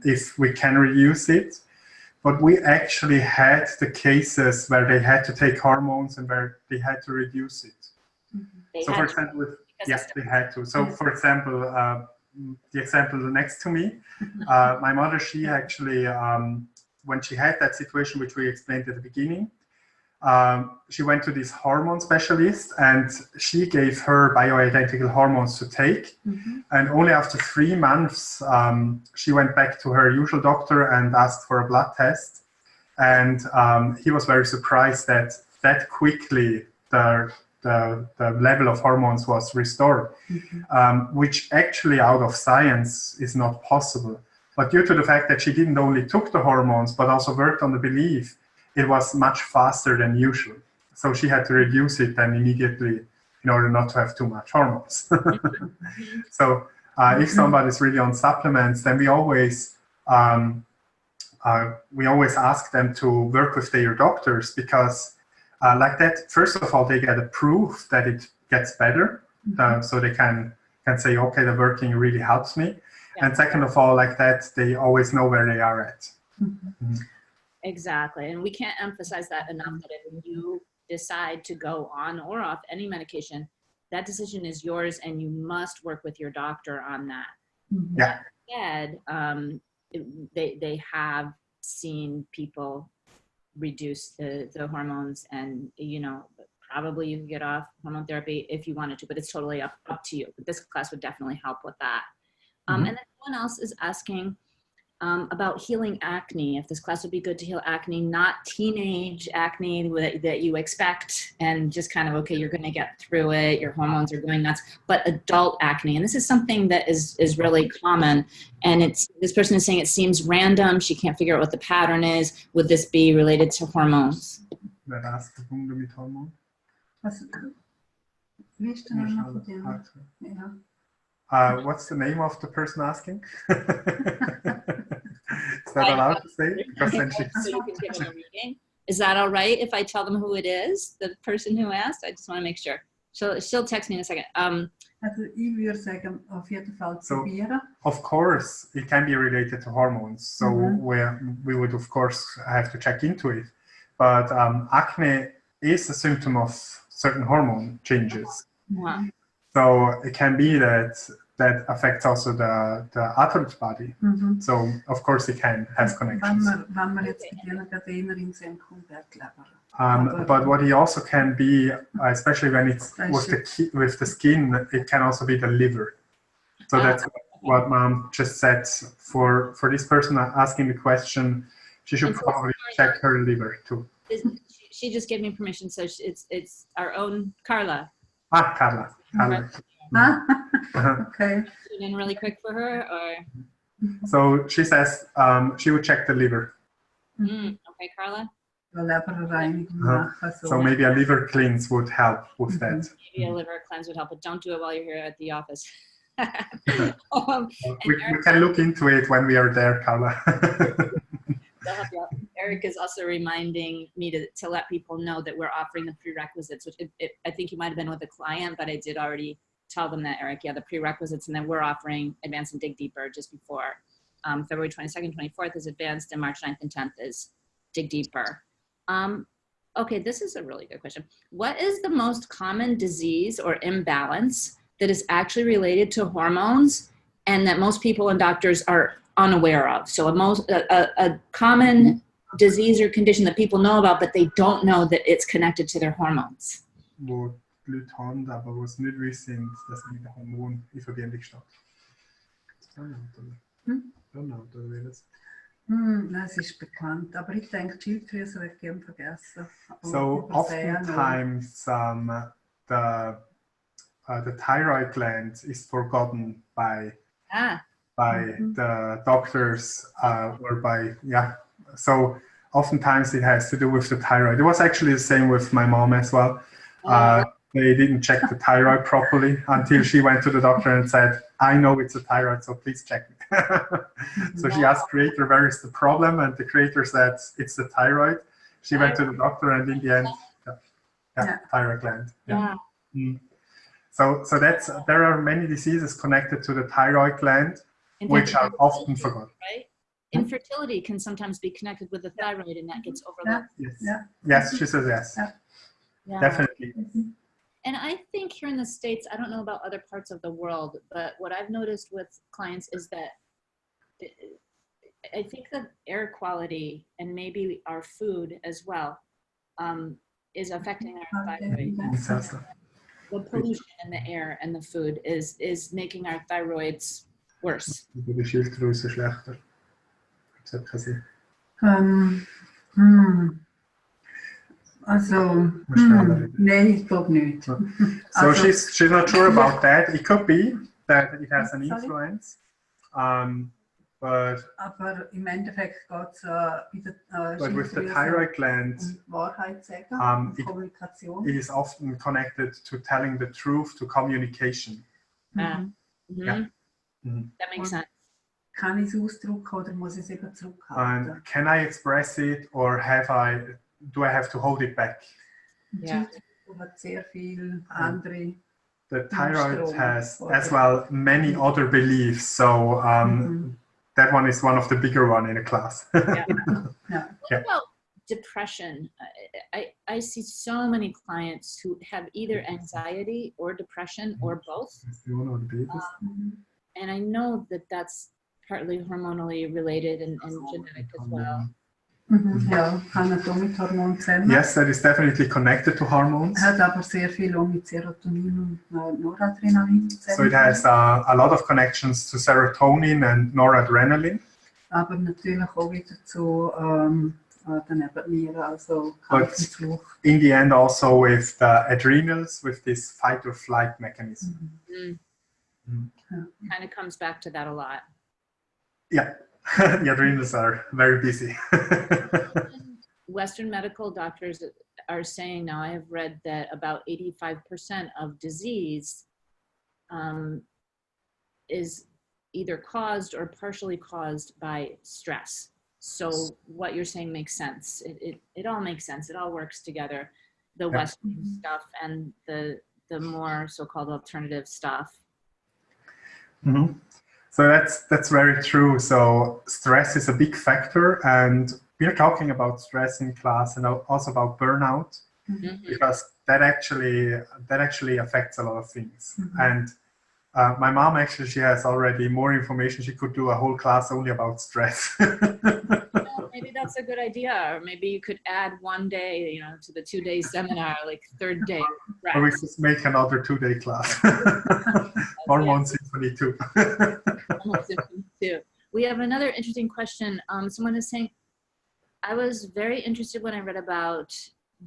if we can reduce it. But we actually had the cases where they had to take hormones and where they had to reduce it. So, for example, yes, they had to. So, for example, the example next to me, my mother, she actually, when she had that situation, which we explained at the beginning, she went to this hormone specialist and she gave her bioidentical hormones to take. And only after 3 months, she went back to her usual doctor and asked for a blood test. And he was very surprised that quickly the level of hormones was restored, which actually out of science is not possible. But due to the fact that she didn't only took the hormones, but also worked on the belief, it was much faster than usual. So she had to reduce it then immediately in order not to have too much hormones. So if somebody is really on supplements, then we always ask them to work with their doctors because like that, first of all, they get a proof that it gets better. So they can say, okay, the working really helps me. Yeah. And second of all, like that, they always know where they are at. Exactly. And we can't emphasize that enough, that if you decide to go on or off any medication, that decision is yours and you must work with your doctor on that. Yeah. That said, they have seen people reduce the hormones, and, you know, probably you can get off hormone therapy if you wanted to, but it's totally up to you. But this class would definitely help with that. And then someone else is asking, about healing acne, if this class would be good to heal acne, not teenage acne that you expect and just kind of, okay, you're going to get through it, your hormones are going nuts, but adult acne. And this is something that is really common. And this person is saying it seems random. She can't figure out what the pattern is. Would this be related to hormones? What's the name of the person asking? Is that allowed to say? Because then So you can give them a reading. Is that all right if I tell them who it is, the person who asked? I just want to make sure. She'll text me in a second. Ich würde sagen, auf jeden Fall probieren. Of course, it can be related to hormones. So we would, of course, have to check into it. But acne is a symptom of certain hormone changes. Wow. So it can be that affects also the adult body. So of course it has connections. Wenn wir jetzt bei denen gerade eher in Sinn kommt, Leber. But what he also can be, especially when it's with the skin, it can also be the liver. So that's what Mom just said. For this person asking the question, she should probably check her liver too. She just gave me permission, so it's our own Carla. Carla. Okay. In really quick for her, or? So she says she would check the liver. Okay, Carla. So maybe a liver cleanse would help with that. Maybe a liver cleanse would help, but don't do it while you're here at the office. We can look into it when we are there, Carla. Eric is also reminding me to let people know that we're offering the prerequisites, which I think you might have been with a client, but I did already tell them that, Eric, the prerequisites, and then we're offering Advanced and Dig Deeper just before. February 22nd, 24th is Advanced, and March 9th and 10th is Dig Deeper. Okay, this is a really good question. What is the most common disease or imbalance that is actually related to hormones and that most people and doctors are unaware of? So a common disease or condition that people know about, but they don't know that it's connected to their hormones. Wo die Leute haben, aber wo es nicht wissen, dass mit dem Hormon in Verbindung steht. Burnout oder wie das? Es ist bekannt, aber ich denke, die Schilddrüse wird gerne vergessen. So oftentimes the thyroid gland is forgotten by the doctors or by so oftentimes it has to do with the thyroid. It was actually the same with my mom as well. They didn't check the thyroid properly until she went to the doctor and said, I know it's a thyroid, so please check it. So she asked creator, where is the problem? And the creator said, it's the thyroid. She went to the doctor and in the end, thyroid gland. So there are many diseases connected to the thyroid gland, which are often forgotten. Right? Infertility can sometimes be connected with the thyroid, and that gets overlooked. Yes, she says yes. Yeah. Definitely. And I think here in the States, I don't know about other parts of the world, but what I've noticed with clients is that I think the air quality and maybe our food as well is affecting our thyroid. The pollution in the air and the food is making our thyroids worse. Die Schilddrüse schlechter. Also, nein, ich glaube nicht. So she's not sure about that. It could be that it has an influence, but im Endeffekt geht es but with the thyroid gland, Wahrheit sagen, Kommunikation. It is often connected to telling the truth, to communication. That makes sense. Kann ich es ausdrücken oder muss ich es eben zurückhalten? And can I express it or do I have to hold it back? Yeah. Hat sehr viel andere. The thyroid has as well many other beliefs, so that one is one of the bigger one in a class. What about depression? I see so many clients who have either anxiety or depression or both. And I know that that's partly hormonally related and genetic as well. Ja, kann auch mit Hormonen zusammen. Yes, that is definitely connected to hormones. Hat aber sehr viel auch mit Serotonin und Noradrenalin zusammen. So it has a lot of connections to serotonin and noradrenaline. aber natürlich auch wieder zu den Nebennieren, also But Kampfenflucht. in the end, also with the adrenals, with this fight or flight mechanism. Kind of comes back to that a lot. Yeah, the adrenals are very busy. Western medical doctors are saying now, I have read that about 85% of disease is either caused or partially caused by stress. So what you're saying makes sense. It all makes sense. It all works together. The Western stuff and the more so-called alternative stuff. Mm-hmm. So that's very true. So stress is a big factor, and we're talking about stress in class and also about burnout, because that actually affects a lot of things. And my mom actually, she has already more information. She could do a whole class only about stress. Maybe that's a good idea, or maybe you could add one day, to the 2-day seminar, like third day. Or we just make another 2-day class. Hormone Symphony 2. Hormone Symphony 2. We have another interesting question. Someone is saying, I was very interested when I read about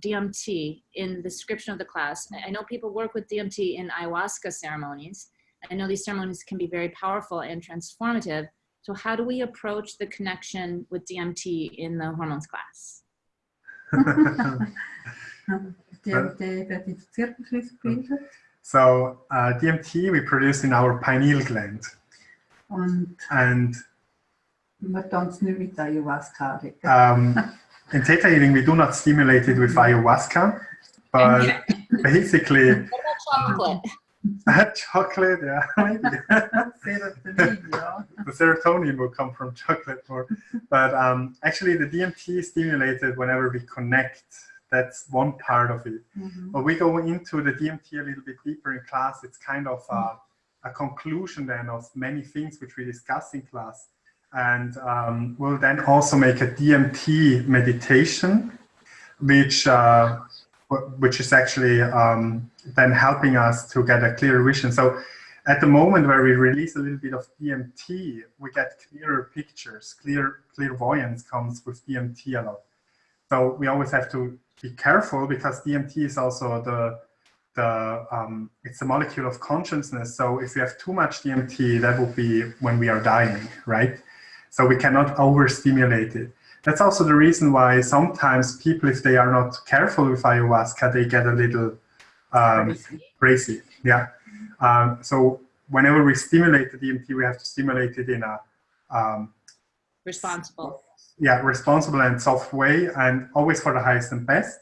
DMT in the description of the class. I know people work with DMT in ayahuasca ceremonies. I know these ceremonies can be very powerful and transformative. So how do we approach the connection with DMT in the hormones class? DMT wird in der Zirkelschluss gebildet. So DMT we produce in our pineal gland. And wir tun es nicht mit Ayahuasca. In Theta healing we do not stimulate it with ayahuasca, but basically what about chocolate? Chocolate, yeah, maybe. The serotonin will come from chocolate more. But actually the DMT is stimulated whenever we connect. That's one part of it. But we go into the DMT a little bit deeper in class. It's kind of a conclusion then of many things which we discuss in class. And we'll then also make a DMT meditation, which is actually then helping us to get a clearer vision. So at the moment where we release a little bit of DMT, we get clearer pictures. Clairvoyance comes with DMT a lot. So we always have to be careful, because DMT is also it's a molecule of consciousness. So if we have too much DMT, that would be when we are dying, right? So we cannot overstimulate it. That's also the reason why sometimes people, if they are not careful with ayahuasca, they get a little crazy. Yeah. So whenever we stimulate the DMT, we have to stimulate it in a responsible and soft way, and always for the highest and best.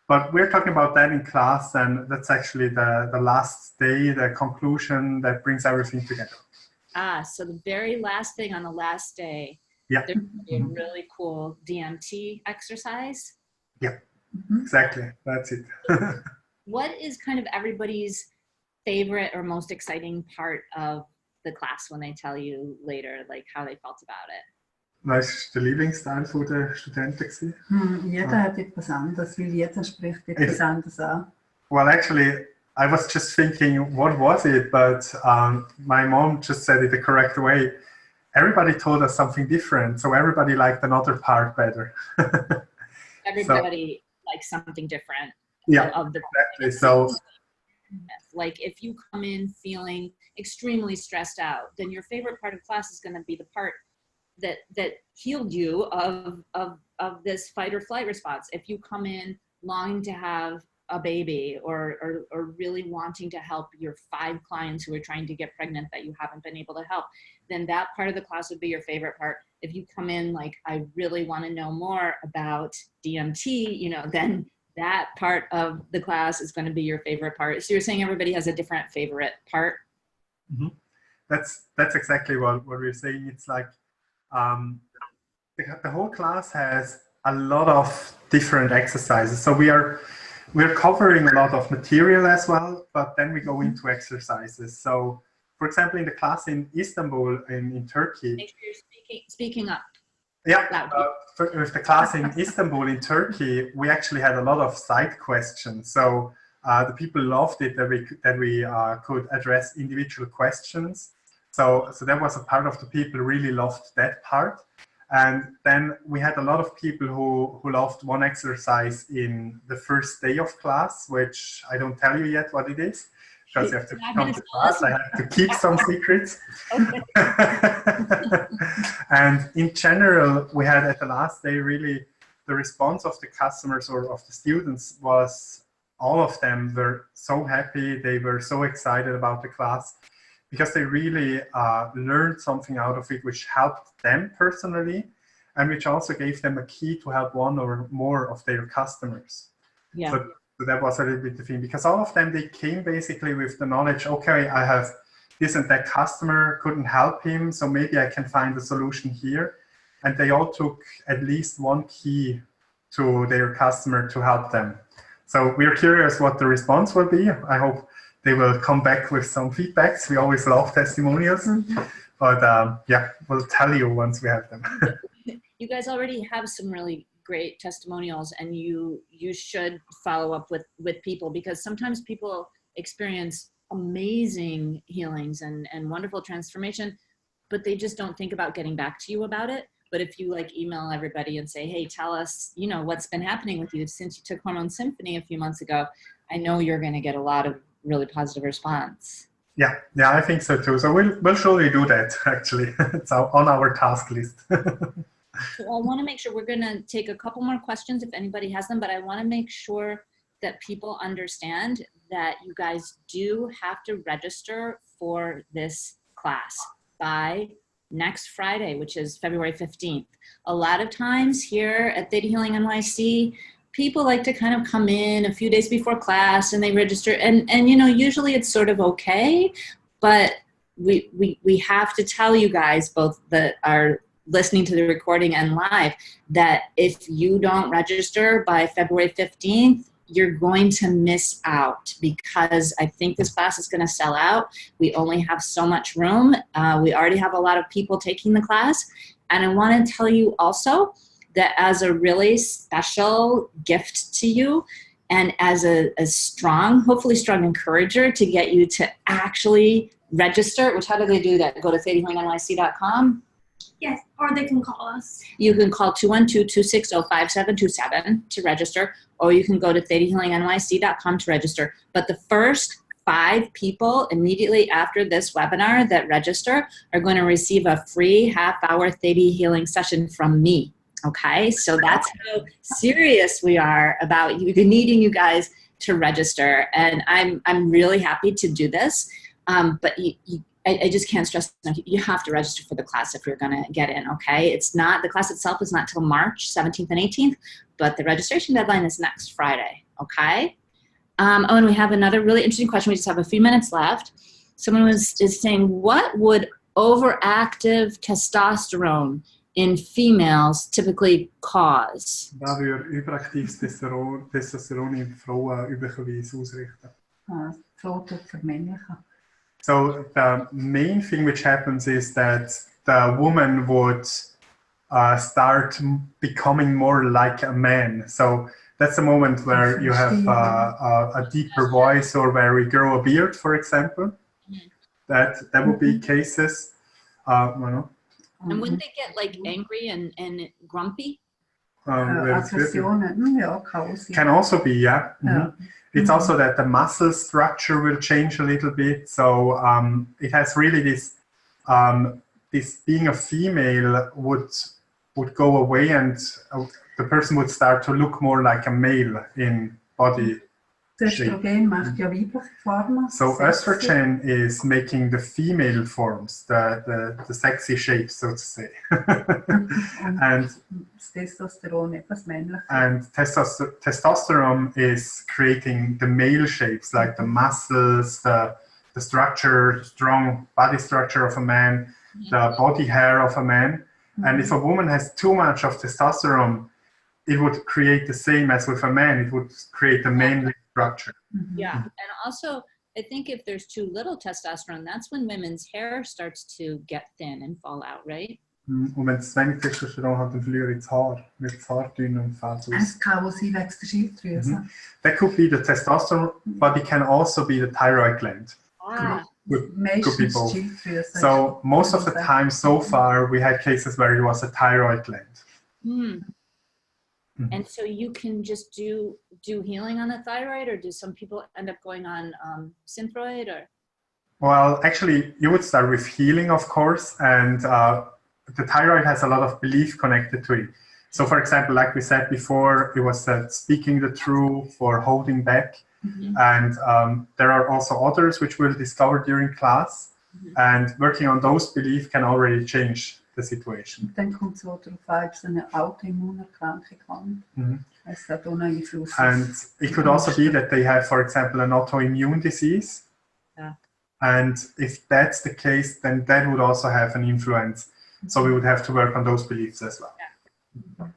But we're talking about that in class, and that's actually the last day, the conclusion that brings everything together. So the very last thing on the last day, there's going to be a really cool DMT exercise. Yeah, exactly. That's it. What is kind of everybody's favorite or most exciting part of the class when they tell you later, like how they felt about it? Was war der Lieblingsteil der Studenten? Jeder hat etwas anderes, weil jeder spricht etwas anderes an. Well, actually, I was just thinking, what was it? But my mom just said it the correct way. Everybody told us something different, so everybody liked another part better. Everybody likes something different. Yeah, of the exactly. So, like if you come in feeling extremely stressed out, then your favorite part of class is going to be the part that healed you of this fight or flight response. If you come in longing to have a baby or really wanting to help your 5 clients who are trying to get pregnant that you haven't been able to help, then that part of the class would be your favorite part. If you come in like, I really want to know more about DMT, then that part of the class is going to be your favorite part. So you're saying everybody has a different favorite part? Mm-hmm. That's exactly what we're saying. It's like the whole class has a lot of different exercises. So we're covering a lot of material as well, but then we go into exercises. So, for example, in the class in Istanbul, in Turkey. Make sure you're speaking up. Yeah, with the class in Istanbul in Turkey, we actually had a lot of side questions. So the people loved it that we could address individual questions So that was a part of the people who really loved that part. And then we had a lot of people who loved one exercise in the first day of class, which I don't tell you yet what it is, because you have to come to class. I have to keep some secrets. Okay. And in general, we had at the last day really the response of the customers or of the students was all of them were so happy. They were so excited about the class because they really learned something out of it, which helped them personally, and which also gave them a key to help one or more of their customers. Yeah. So that was a little bit the thing, because all of them, they came basically with the knowledge, okay, I have this and that customer, couldn't help him, so maybe I can find a solution here. And they all took at least one key to their customer to help them. So we're curious what the response will be. I hope they will come back with some feedbacks. We always love testimonials, but yeah, we'll tell you once we have them. You guys already have some really great testimonials, and you should follow up with people, because sometimes people experience amazing healings and wonderful transformation, but they just don't think about getting back to you about it. But if you like email everybody and say, hey, tell us, you know, what's been happening with you since you took Hormone Symphony a few months ago, I know you're going to get a lot of really positive response. Yeah, I think so too. So we'll surely do that, actually. It's on our task list. So I want to make sure we're going to take a couple more questions if anybody has them, but I want to make sure that people understand that you guys do have to register for this class by next Friday, which is February 15th. A lot of times here at Theta Healing NYC, people like to kind of come in a few days before class and they register, and you know, usually it's sort of okay, but we have to tell you guys, both that are listening to the recording and live, that if you don't register by February 15th, you're going to miss out, because I think this class is going to sell out. We only have so much room. We already have a lot of people taking the class. And I want to tell you also that as a really special gift to you, and as a strong, hopefully strong encourager to get you to actually register, which how do they do that? Go to thetahealingnyc.com. Yes, or they can call us. You can call 212-260-5727 to register, or you can go to thetahealingnyc.com to register. But the first 5 people immediately after this webinar that register are going to receive a free half-hour Theta healing session from me. Okay, so that's how serious we are about needing you guys to register, and I'm really happy to do this. But I just can't stress enough. You have to register for the class if you're going to get in, okay? It's not, the class itself is not till March 17th and 18th, but the registration deadline is next Friday, okay? Oh, and we have another really interesting question. We just have a few minutes left. Someone is saying, what would overactive testosterone in females typically cause? Wat würde überaktives Testosteron in Frauen üblicherweise ausrichten? Frau tut vermännlichen. So the main thing which happens is that the woman would start becoming more like a man. So that's the moment where you have a deeper voice, or where we grow a beard, for example. That would be cases. And wouldn't they get like angry and grumpy? Aggressionen, ja, kann auch sein. Can also be, yeah. Yeah. It's also that the muscle structure will change a little bit. So it has really this, this being a female would go away, and the person would start to look more like a male in body shape. Östrogen macht ja weibliche Formen. So estrogen is making the female forms, the sexy shapes, so to say. And das Testosteron etwas männlich. And testosterone is creating the male shapes, like the muscles, the structure, the strong body structure of a man, the body hair of a man. And if a woman has too much of testosterone, it would create the same as with a man. It would create a manly structure. Yeah, and also I think if there's too little testosterone, that's when women's hair starts to get thin and fall out, right? Und wenn es wenig Testosteron hat, dann verliere ich das Haar. Wird das Haar dünn und fällt aus. Es kann auch sein, wegen der Schilddrüse. That could be the testosterone, but it can also be the thyroid gland. Meistens people. Schilddrüse. So most of the time so far, we had cases where it was a thyroid gland. And so you can just do healing on the thyroid, or do some people end up going on Synthroid, or? Well, actually, you would start with healing, of course, and the thyroid has a lot of belief connected to it. So, for example, like we said before, it was speaking the truth or holding back. And there are also others which we'll discover during class. And working on those beliefs can already change the situation. Dann kommt es auch darauf an, ob es eine Autoimmunerkrankung kann. Es hat auch einen Einfluss. And it could also be that they have, for example, an autoimmune disease. Yeah. And if that's the case, then that would also have an influence. So we would have to work on those beliefs as well. Yeah.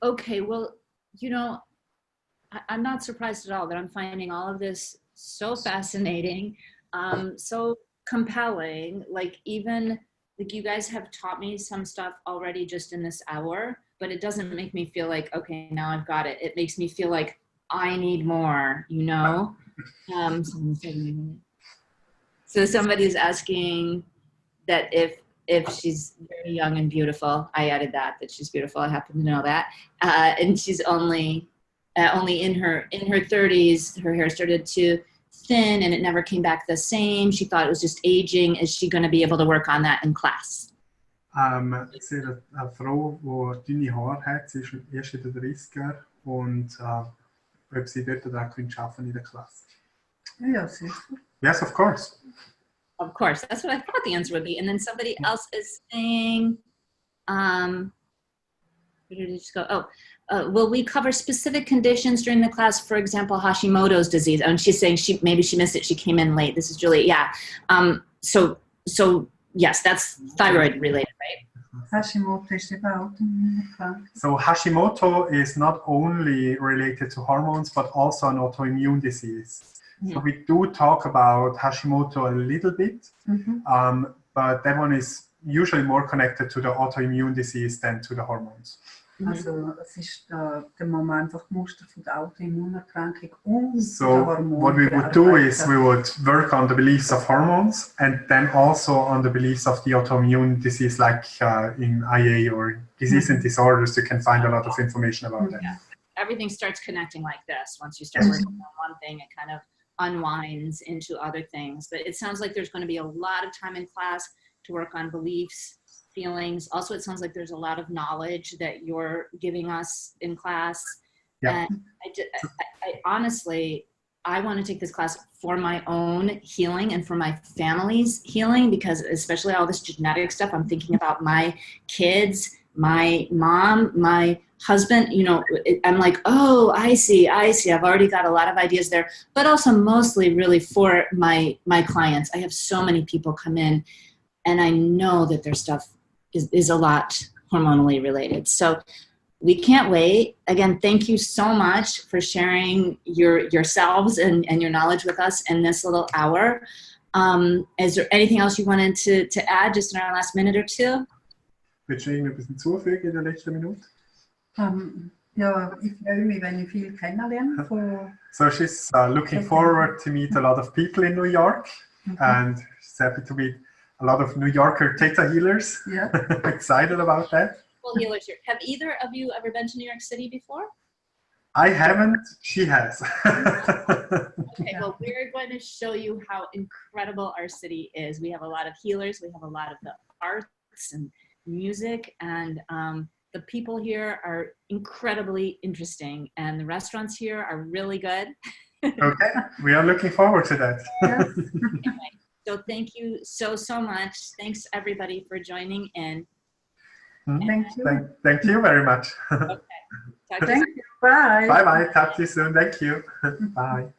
Okay, well, you know, I'm not surprised at all that I'm finding all of this so fascinating, so compelling. Like, even like, you guys have taught me some stuff already just in this hour, but it doesn't make me feel like, okay, now I've got it. It makes me feel like I need more, you know? So somebody's asking that if she's very young and beautiful. I added that she's beautiful. I happen to know that. And she's only in her 30s, her hair started to thin and it never came back the same. She thought it was just aging. Is she going to be able to work on that in class? Ich sehe eine Frau, die dünne Haare hat. Sie ist erst in den 30er und ob sie dort auch arbeiten in der Klasse. Ja, sicher. Yes, of course. Of course. That's what I thought the answer would be. And then somebody else is saying, where did it just go? Will we cover specific conditions during the class? For example, Hashimoto's disease. And she's saying maybe she missed it. She came in late. This is Julie. Yeah. So yes, that's thyroid related, right? Hashimoto is eben Autoimmunerkrankung. So Hashimoto is not only related to hormones, but also an autoimmune disease. So we do talk about Hashimoto a little bit, but that one is usually more connected to the autoimmune disease than to the hormones. Also es ist der Moment einfach Muster von der Autoimmunerkrankung und So der Hormone. what we would do is we would work on the beliefs of hormones and then also on the beliefs of the autoimmune disease, like in IA or disease and disorders. You can find a lot of information about that. Yeah. Everything starts connecting like this. Once you start working on one thing, it kind of unwinds into other things. But it sounds like there's going to be a lot of time in class to work on beliefs, feelings. Also, it sounds like there's a lot of knowledge that you're giving us in class. Yeah. And I honestly, I want to take this class for my own healing and for my family's healing, because especially all this genetic stuff, I'm thinking about my kids, my mom, my husband, you know, I'm like, oh, I see. I've already got a lot of ideas there, but also mostly really for my clients. I have so many people come in and I know that their stuff is a lot hormonally related. So we can't wait. Again, thank you so much for sharing yourselves and your knowledge with us in this little hour. Is there anything else you wanted to add just in our last minute or two? Willst du irgendetwas hinzufügen in der letzten Minute? Ja, ich freue mich, wenn ich viel kennenlerne. So she's looking forward to meet a lot of people in New York, and she's happy to meet a lot of New Yorker Theta healers. Yeah. Excited about that. Well, healers here. Have either of you ever been to New York City before? I haven't. She has. Okay, well, we're going to show you how incredible our city is. We have a lot of healers. We have a lot of the arts and music, and the people here are incredibly interesting, and the restaurants here are really good. Okay, we are looking forward to that. Yes. Anyway, so thank you so much. Thanks everybody for joining in. Thank you. Thank you very much. Okay. Talk to you Thank you. Bye. Bye bye. Talk to you soon. Thank you. Bye.